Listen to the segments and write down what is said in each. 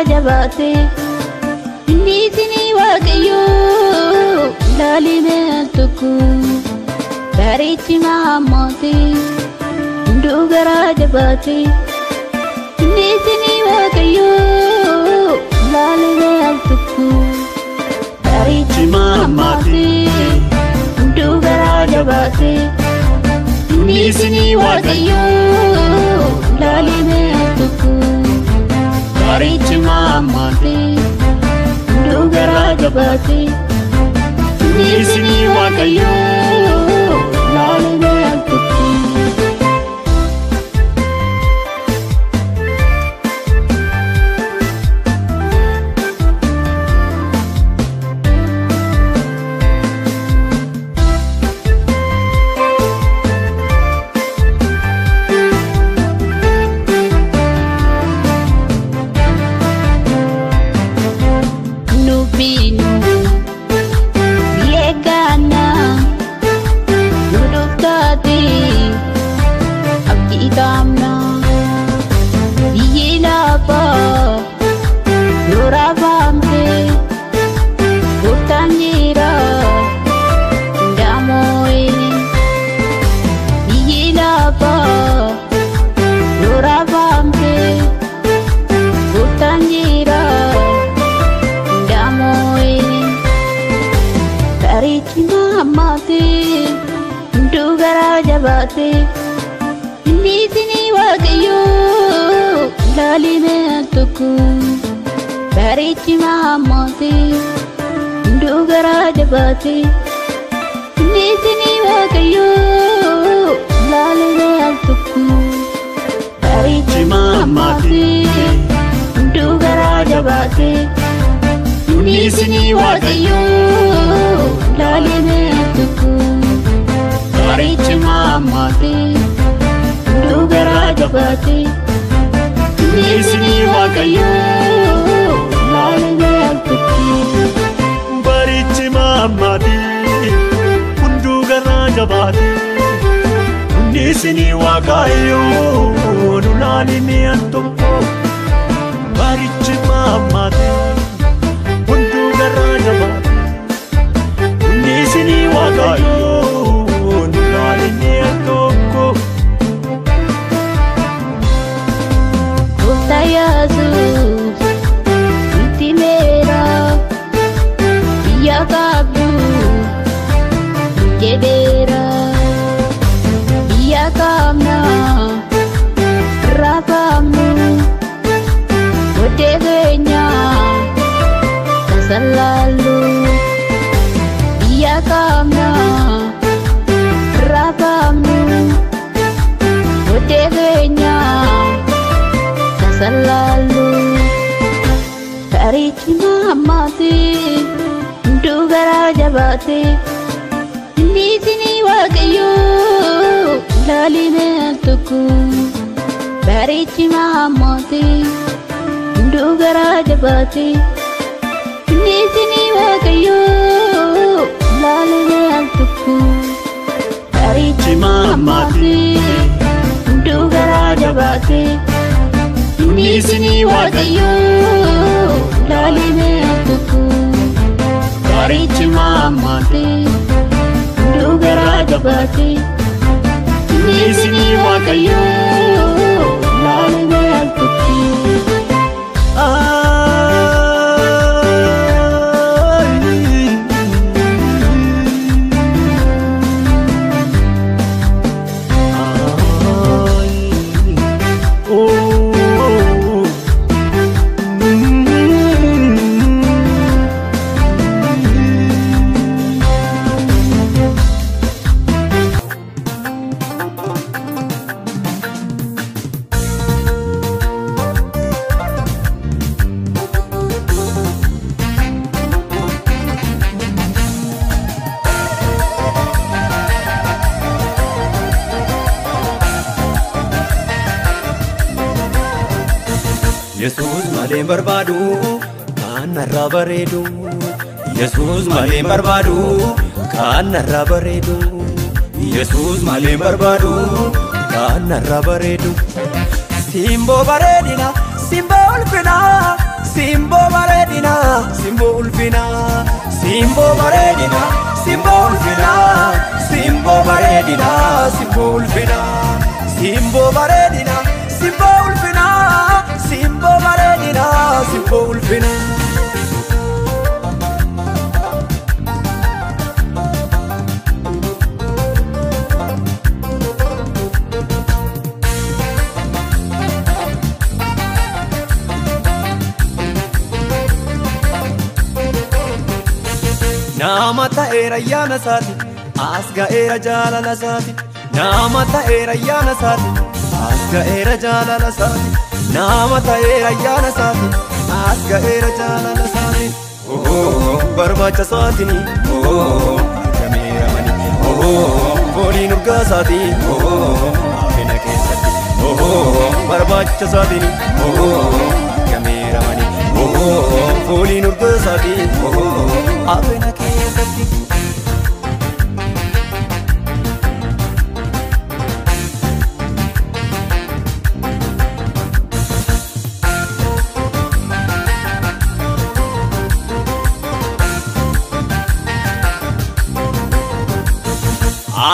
jabaate inni isinii waaqayyoo laalimee tokko bareechi maammooti hunduu garaa jabaate inni isinii waaqayyoo laalimee tokko bareechi maammooti hunduu garaa jabaate inni isinii waaqayyoo laalimee tokko bareechi maammooti hunduu garaa jabaate inni isinii waaqayyoo laalimee tokko. Inni isinii waaqayyoo laalimee tokko bareechi maammooti hunduu garaa jabaate inni isinii waaqayyoo laalimee tokko bareechi maammooti hunduu garaa jabaate inni isinii waaqayyoo laalimee tokko bareechi maammooti hunduu garaa jabaate inni isinii waaqayyoo laalimee tokko bareechi maammooti hunduu garaa jabaate inni isinii waaqayyoo laalimee tokko bareechi maammooti hunduu garaa jabaate inni isinii waaqayyoo Yesus iti mera ya kabdu jedera ya kamna rakamnu odegenya kasalalu ya kamna rakamnu odegenya selalu bareechi maammooti hunduu garaa jabaate inni isinii waaqayyoo laalimee tokko bareechi maammooti hunduu garaa jabaate inni isinii waaqayyoo laalimee tokko bareechi maammooti hunduu garaa jabaate inni isinii waaqayyoo laalimee tokko bareechi maammooti hunduu garaa jabaate inni isinii waaqayyoo laalimee tokko. Yesus malee barbaadu kan narraa bareedu Yesus malee barbaadu kan narraa bareedu Yesus malee barbaadu kan narraa bareedu Simboo bareedina simboo ulfina simbo baredina, simbo ulfina, simbo baredina, simbo ulfina, simbo baredina, simbo ulfina, simbo baredina, simbo ulfina, simbo baredina, simbo ulfina. Namata era yana sati, asga era jala la sati. Namata era yana sati, asga era jala la sati. Namata era yana sati, asga era jala la sati. Oh, barbacha sati ni. Oh, kamera mani. Oh, boli nurga sati. Oh, afina ke sati. Oh, barbacha sati ni. Oh, kamera mani. Oh, boli nurga sati. Oh, afina ke sati.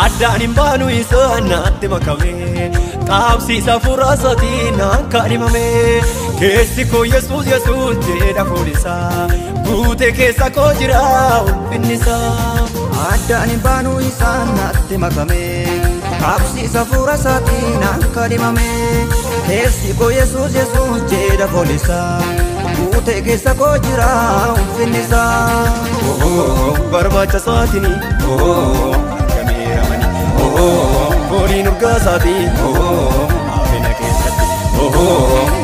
Adaan hin baanu isa naatti makame qaabsiisa furasati naan kaadhimame keessi koo Yesuus Yesuus jedha foolisaa guute keessa koo jira ulfinnisaa. Adaan hin baanu isa naatti makame qaabsiisa furasati naan kaadhimame keessi koo Yesuus Yesuus jedha foolisaa guute keessa koo jira ulfinnisaa. Barbaacha saatini boli nurga sati, afina ke sati.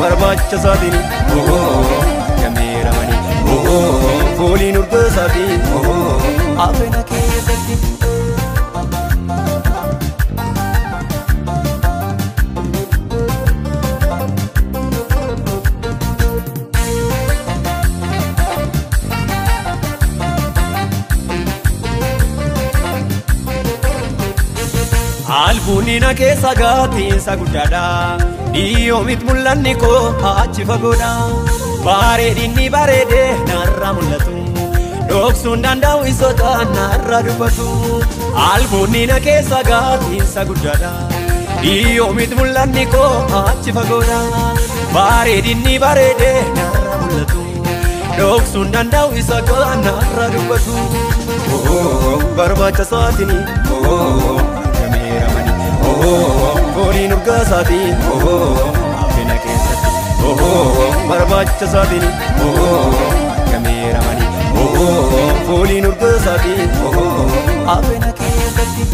Barbacha sati ni, kamera mani. Boli nurga sati, afina ke sati. Albunina keessa gaatiinsa guddaadha dhiyoomit mul'anni koo achi fagoodha bareedinni bareedee narra mul'atu dhoksuun danda'u isota narra dubbatu. Albunina keessa gaatiinsa guddaadha dhiyoomit mul'anni koo achi fagoodha bareedinni bareedee narra mul'atu dhoksuun danda'u isota narra dubbatu. Barbaacha saatini boli nurga sati, afina ke sati. Barbacha sati ni, kamera mani. Boli nurga sati, afina ke sati.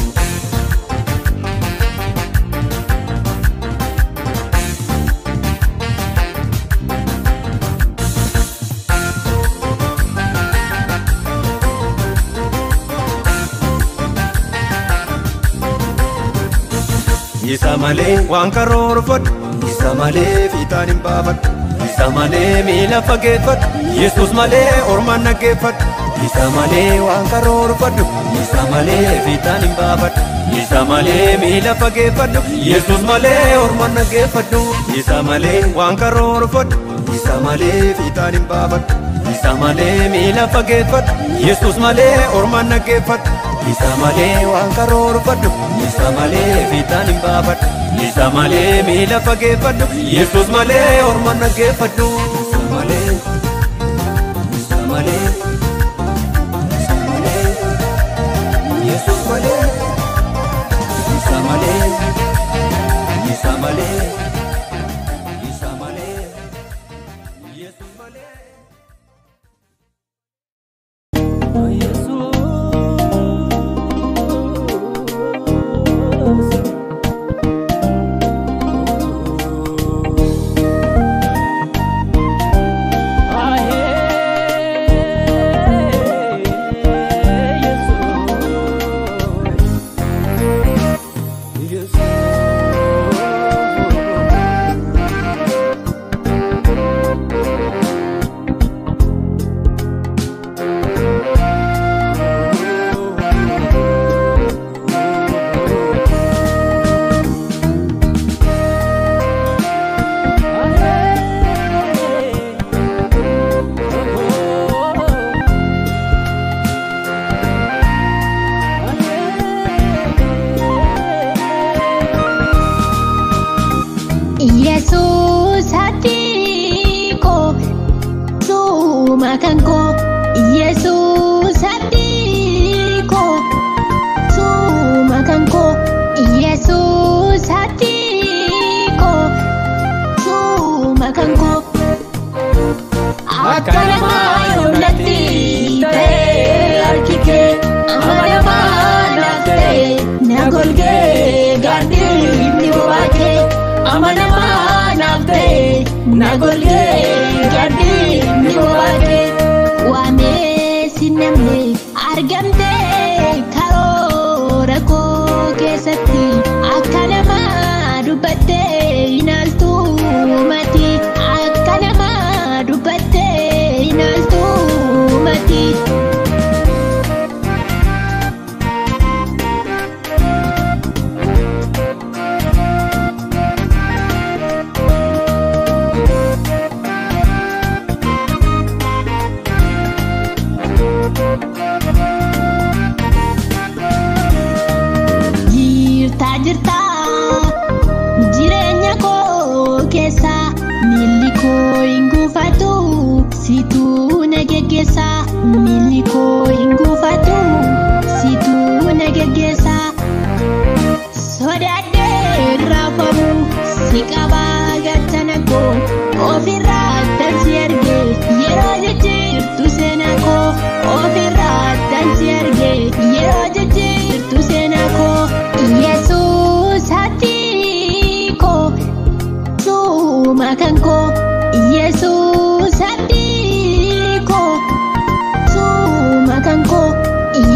Isa malee waan karoorfadhu, isa malee fiixaan hin baafadhu, isa malee miila fageeffadhu, Yesuus malee ormaan naggeeffadhu. Isa malee waan karoorfadhu, isa malee fiixaan hin baafadhu, isa malee miila fageeffadhu, Yesuus malee ormaan naggeeffadhu. Isa malee waan karoorfadhu, isa malee fiixaan hin baafadhu, isa malee miila fageeffadhu, Yesuus malee ormaan naggeeffadhu. Isa malee waan karoorfadhu, isa malee fiixaan hin baafadhu, isa malee miila fageeffadhu, Yesuus malee ormaan naggeeffadhu. Isa malee, isa malee, isa malee, Yesuus malee, isa malee, isa malee, isa malee, Yesuus malee. akka namaa yoomnatti ta'ee harki kee amanamaa naaf ta'e na golgee gaaddiin bobaa kee amanamaa naaf ta'e na golgee gaaddiin bobaa kee waamee si namne argamtee karoora koo keessatti akka namaa dubbattee hinaaltu mati akka namaa dubbattee hinaaltu mati. Jirta jireenya koo keessa miilli koo hin gufatu situu na geggeessa miilli koo hin gufatu situu na geggeessa sodaadhee raafamu si qabaa galchana koo ofirraa tansi arge yeroo jijjiirtu seenaa koo ofirraa tansi arge yeroo jijjiirtu seenaa koo Yesus hatiku sumakanku Yesus hatiku sumakanku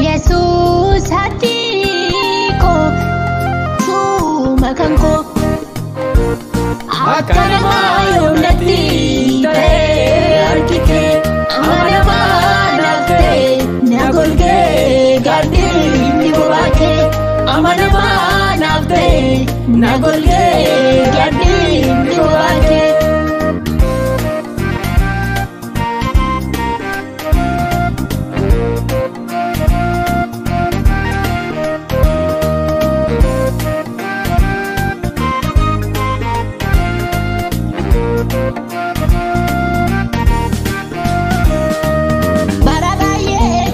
Yesus hatiku sumakanku akka namaa yoomnatti ta'ee harki kee amanamaa naaf ta'e na golgee gaaddiin bobaa kee amanamaa naaf ta'e na golgee gaaddiin bobaa kee. Bara baay'ee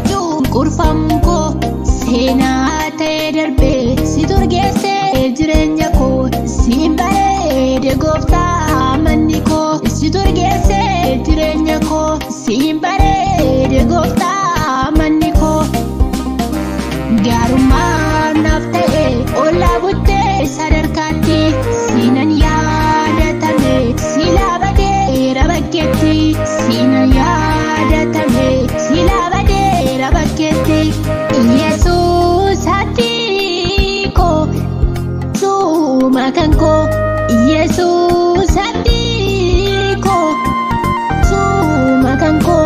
kurfamu koo seenaa ta'ee darbee si turgeessee jireenya koo siin bareede gooftaa manni koo si turgeessee jireenya koo siin bareede gooftaa manni koo gaarummaa naaf ta'e ollaa buttee sadarkaatti siinan yaadatame silaa badeera bakkeetti siinan yaadatame silaa badeera bakkeetti Yesus hatiku sumakanku Yesus hatiku sumakanku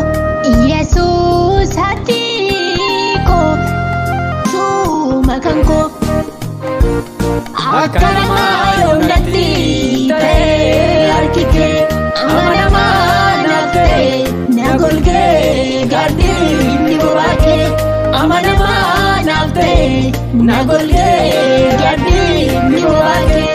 Yesus hatiku sumakanku akka namaa yoomnatti ta'ee harki kee amanamaa naaf ta'e na golgee gaaddiin bobaa kee amanamaa naaf ta'e na golgee gaaddiin bobaa kee.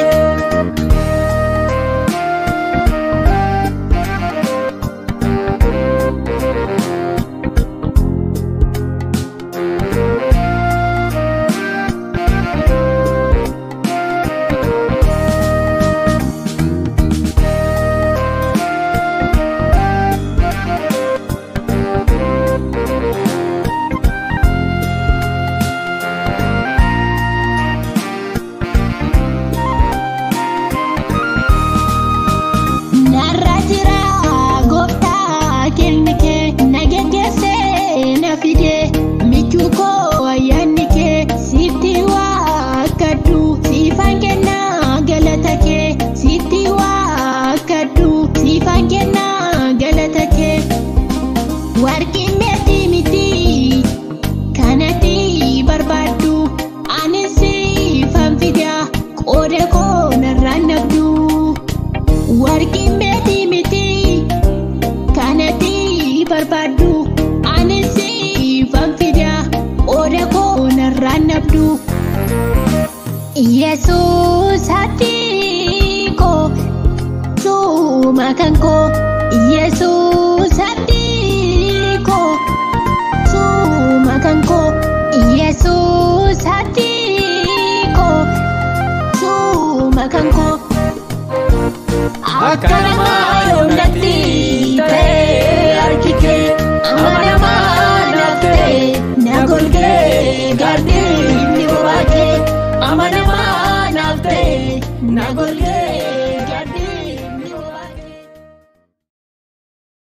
Warqin meetii miti kanatti barbaaddu ani siifan fidaa qooda koo narraan nabdu. Warqin meetii miti kanatti barbaaddu ani siifan fidaa qooda koo narraan nabdu. Yesus hatiku sumakanku Yesus hatiku sumakanku Yesus hatiku sumakanku akka namaa yoomnatti ta'ee gaarni ni bobaate amanamaa naaf ta'e na golgee.